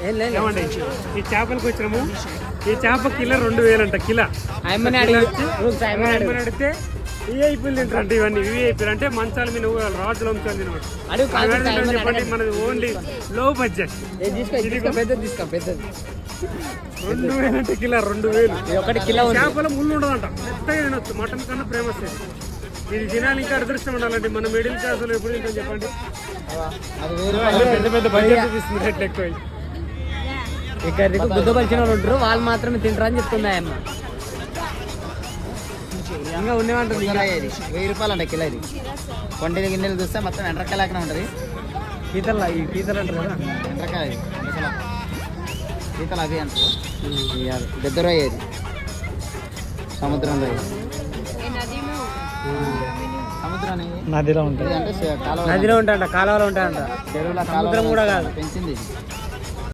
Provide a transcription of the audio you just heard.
ఏమండి ఈ చేపలకు వచ్చినాము. ఈ చేప కిలో 2000 అంట. కిలో అడిగితే విఐపీలు తింటారంట. ఇవన్నీ విఐపీలు అంటే మంచాల మీద రాజులు అంశాలు తినమాట. చెప్పండి మనది ఓన్లీ లో బడ్జెట్. 2000 అంటే కిలో 2000. చేపల ముళ్ళు ఉండదంట. మెత్తగా తినొచ్చు. మటన్ కన్నా ఫేమస్ ఇది. తినాలి ఇంకా అదృష్టం ఉండాలండి. మన మిడిల్ క్లాస్ లో ఎప్పుడు తింటాం చెప్పండి. పెద్ద పెద్ద బడ్జెట్ చూపిస్తుంది రేట్లు ఎక్కువ. ఇక్కడికి బుద్ధపరిచిన వాళ్ళు ఉంటారు, వాళ్ళు మాత్రమే తింటారు అని చెప్తున్నాయమ్మ. ఇంకా ఉండేమంటుంది. 1000 రూపాయలు అంట కిలో. ఇది కొండ గిన్నెలు చూస్తే మొత్తం ఎండ్రకాయలాగానే ఉంటుంది. పీతలు అంటారు కదా, ఎండ్రకాయ పీతలు అవి అంటారు. దగ్గర అయ్యేది సముద్రంలో. సముద్రాన్ని నదిలో ఉంటుంది అంటే నదిలో ఉంటాయంట, కాలువలో ఉంటాయంట. చెరువుల సముద్రం కూడా కాదు, పెంచింది.